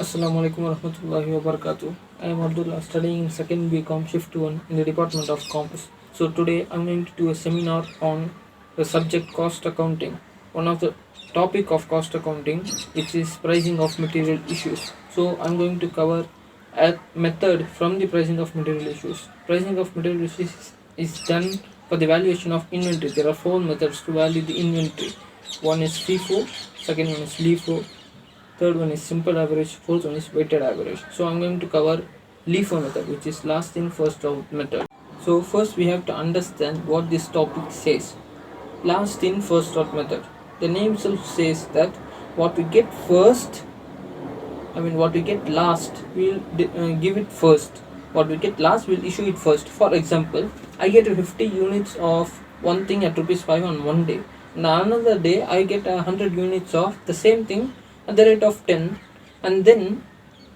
Assalamualaikum warahmatullahi wabarakatuh. I am Abdullah, studying in second BCom Shift 1 in the Department of Commerce. So today I'm going to do a seminar on the subject cost accounting. One of the topic of cost accounting, which is pricing of material issues. So I'm going to cover a method from the pricing of material issues. Pricing of material issues is done for the valuation of inventory. There are four methods to value the inventory. One is FIFO, second one is LIFO, third one is simple average, fourth one is weighted average. So I'm going to cover LIFO method, which is last in first out method. So first we have to understand what this topic says. Last in first out method, the name itself says that what we get first, what we get last, we'll give it first. What we get last, we'll issue it first. For example, I get 50 units of one thing at rupees 5 on one day, and another day I get 100 units of the same thing at the rate of 10, and then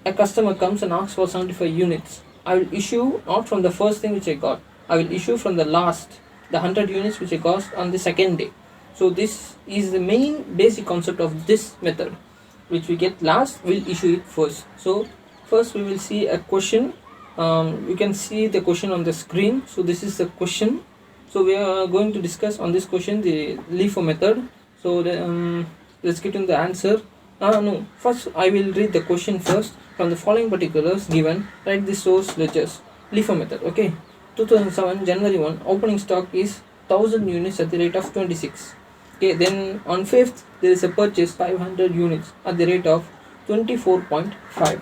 a customer comes and asks for 75 units. I will issue not from the first thing which I got, I will issue from the last, the 100 units which I got on the second day. So this is the main basic concept of this method. Which we get last, we'll issue it first. So first we will see a question. You can see the question on the screen. So this is the question. So we are going to discuss on this question the LIFO method. So let's get in the answer. No, first I will read the question first. From the following particulars given, write the source ledgers. LIFO method. Okay, 2007 January 1, opening stock is 1000 units at the rate of 26. Okay, then on 5th there is a purchase 500 units at the rate of 24.5.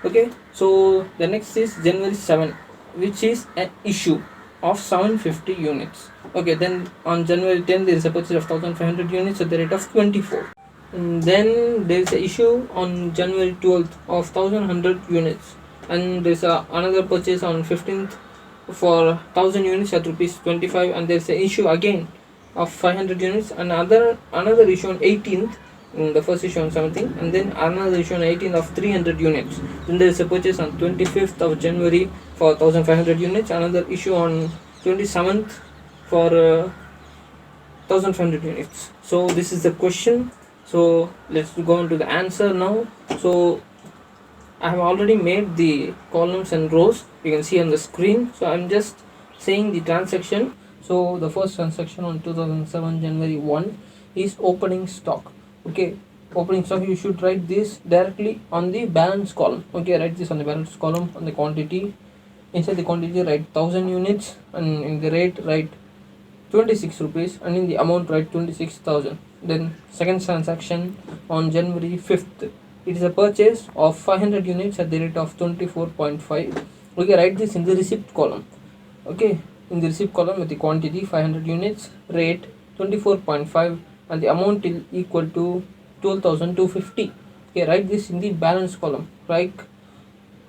Okay, so the next is January 7, which is an issue of 750 units. Okay, then on January 10 there is a purchase of 1500 units at the rate of 24. And then there is an issue on January 12th of 1100 units, and there is another purchase on 15th for 1000 units at rupees 25, and there is an issue again of 500 units, and another issue on 18th, the first issue on 17th, and then another issue on 18th of 300 units. Then there is a purchase on 25th of January for 1500 units, another issue on 27th for 1500 units. So this is the question. So let's go on to the answer now. So I have already made the columns and rows, you can see on the screen. So I'm just saying the transaction. So the first transaction on 2007 January 1 is opening stock. Okay, opening stock, you should write this directly on the balance column. Okay, write this on the balance column. On the quantity, inside the quantity write 1000 units, and in the rate write 26 rupees, and in the amount write 26,000. Then second transaction on January 5th, it is a purchase of 500 units at the rate of 24.5. Okay, write this in the receipt column. Okay, in the receipt column with the quantity 500 units, rate 24.5, and the amount is equal to 12,250. Okay, write this in the balance column. Write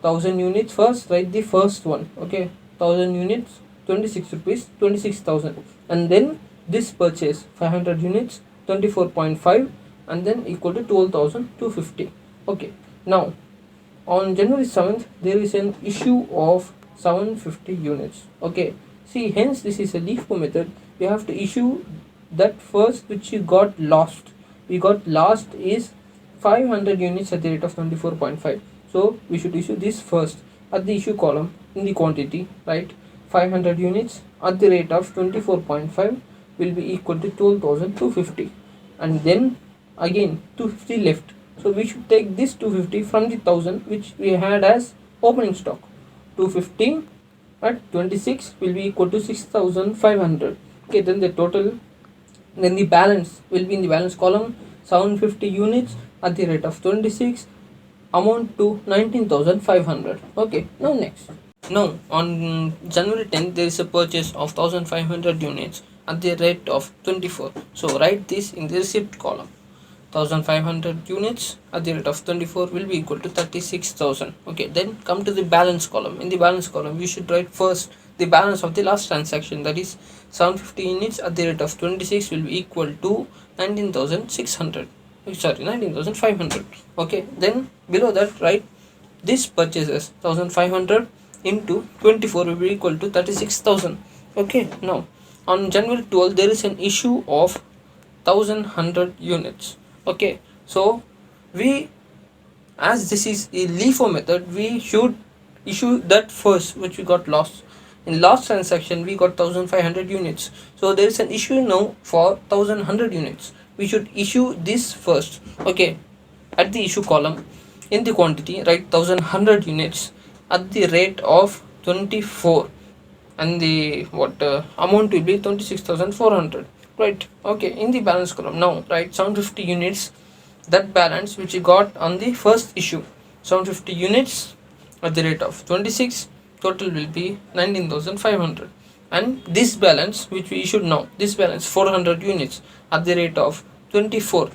1000 units first, write the first one. Okay, 1000 units, 26 rupees, 26,000, and then this purchase 500 units, 24.5, and then equal to 12,250. Okay, now on January 7th there is an issue of 750 units. Okay, see, hence this is a LIFO method. You have to issue that first which you got lost. We got lost is 500 units at the rate of 24.5. So we should issue this first. At the issue column in the quantity, right, 500 units at the rate of 24.5 will be equal to 12,250, and then again 250 left. So we should take this 250 from the 1000 which we had as opening stock. 250 at 26 will be equal to 6,500. Okay, then the total, then the balance will be in the balance column, 750 units at the rate of 26, amount to 19,500. Okay, now next. Now on January 10th there is a purchase of 1500 units at the rate of 24. So write this in the receipt column. 1500 units at the rate of 24 will be equal to 36,000. Okay, then come to the balance column. In the balance column you should write first the balance of the last transaction, that is 750 units at the rate of 26 will be equal to 19,600. Sorry, 19,500. Okay, then below that write this purchases 1500 into 24 will be equal to 36,000. Okay, now on January 12 there is an issue of 1100 units. Okay, so we as this is a LIFO method, we should issue that first which we got lost. In last transaction we got 1500 units, so there is an issue now for 1100 units. We should issue this first. Okay, at the issue column, in the quantity write 1100 units at the rate of 24, and the amount will be 26,400, right? Okay, in the balance column now write 750 units, that balance which we got on the first issue, 750 units at the rate of 26, total will be 19,500. And this balance which we issued now, this balance 400 units at the rate of 24,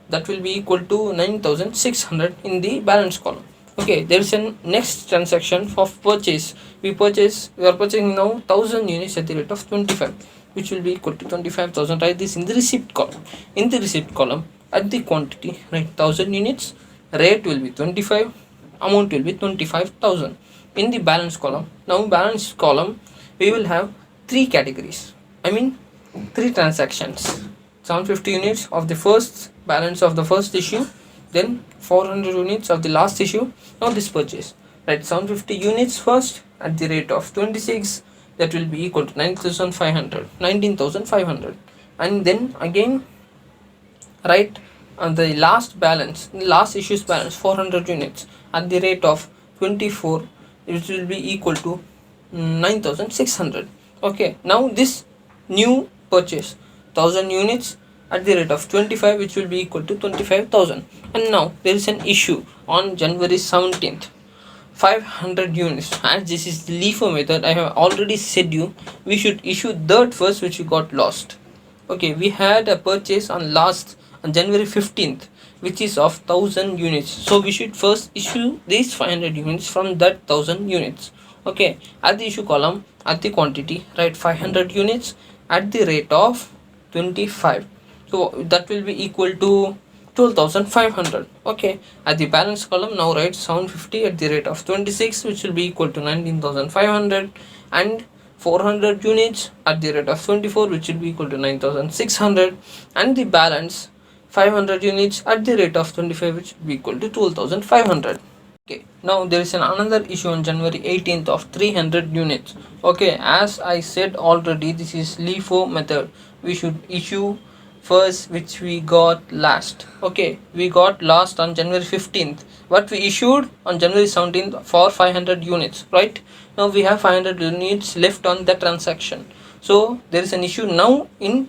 that will be equal to 9,600 in the balance column. Okay, there is a next transaction of purchase. We are purchasing now 1000 units at the rate of 25, which will be equal to 25,000. Write this in the receipt column. In the receipt column, at the quantity write 1000 units, rate will be 25, amount will be 25,000. In the balance column, now balance column we will have three categories, I mean three transactions. 750 units of the first balance of the first issue, then 400 units of the last issue. Now this purchase, right, 750 units first at the rate of 26, that will be equal to 19,500. And then again write the last balance, last issue's balance 400 units at the rate of 24, it will be equal to 9,600. Okay, now this new purchase 1000 units at the rate of 25, which will be equal to 25,000. And now there is an issue on January 17th, 500 units. As this is the LIFO method, I have already said you we should issue that first which we got lost. Okay, we had a purchase on January 15th, which is of 1000 units, so we should first issue these 500 units from that 1000 units. Okay, at the issue column, at the quantity write 500 units at the rate of 25, so that will be equal to 12,500. Okay, at the balance column now write 750 at the rate of 26, which will be equal to 19,500, and 400 units at the rate of 24, which will be equal to 9,600, and the balance 500 units at the rate of 25, which will be equal to 12,500. Okay, now there is another issue on January 18th of 300 units. Okay, as I said already, this is LIFO method. We should issue first which we got last. Okay, we got last on January 15th, but we issued on January 17th for 500 units, right? Now we have 500 units left on that transaction, so there is an issue now in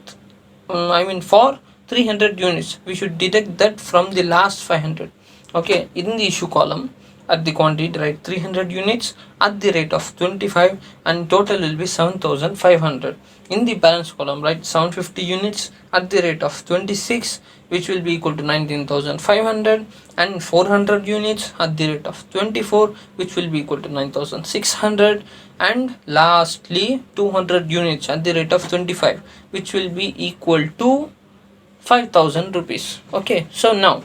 for 300 units. We should deduct that from the last 500. Okay, in the issue column at the quantity write 300 units at the rate of 25, and total will be 7,500. In the balance column write 750 units at the rate of 26, which will be equal to 19,500, and 400 units at the rate of 24, which will be equal to 9,600, and lastly 200 units at the rate of 25, which will be equal to 5,000 rupees. Okay, so now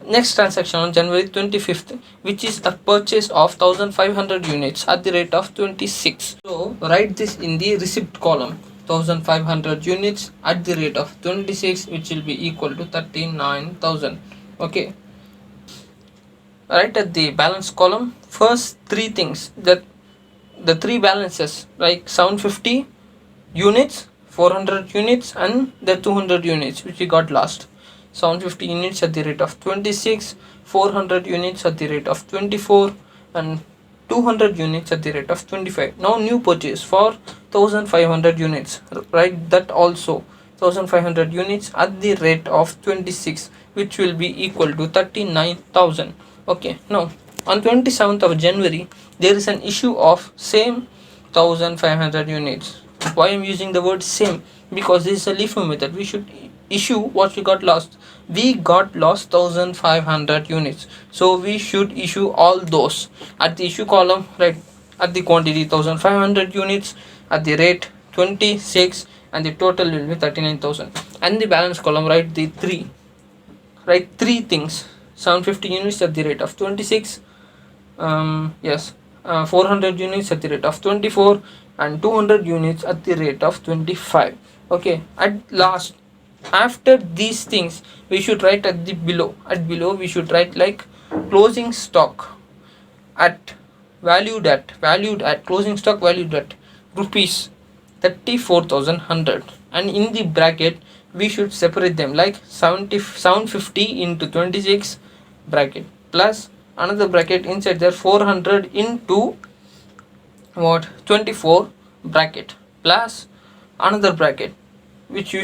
next transaction on January 25th, which is a purchase of 1500 units at the rate of 26. So write this in the receipt column, 1500 units at the rate of 26, which will be equal to 39,000. Okay, right at the balance column, first three things, that the three balances like 750 units, 400 units, and the 200 units which we got last. 750 units at the rate of 26, 400 units at the rate of 24, and 200 units at the rate of 25. Now new purchase for 1500 units, right, that also 1500 units at the rate of 26, which will be equal to 39,000. Okay, now on 27th of January there is an issue of same 1500 units. Why I'm using the word same? Because this is a LIFO method. We should issue what we got lost. We got lost 1500 units, so we should issue all those at the issue column, right, at the quantity 1500 units at the rate 26, and the total will be 39,000. And the balance column write the three things, 750 units at the rate of 26, 400 units at the rate of 24, and 200 units at the rate of 25. Okay, at last, after these things we should write at below we should write like closing stock at valued at closing stock valued at rupees 34,100, and in the bracket we should separate them like 750 into 26 bracket plus another bracket inside there 400 into what 24 bracket plus another bracket which you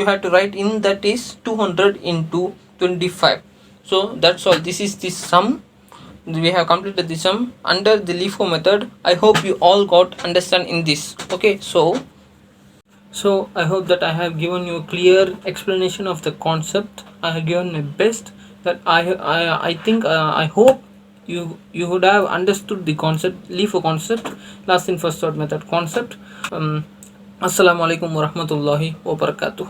have to write in, that is 200 into 25. So that's all. This is the sum. We have completed the sum under the LIFO method. I hope you all got understand in this. Okay, so I hope that I have given you a clear explanation of the concept. I have given my best. That I think I hope you would have understood the concept, LIFO concept, last in first out method concept. Assalamu alaikum warahmatullahi wabarakatuh.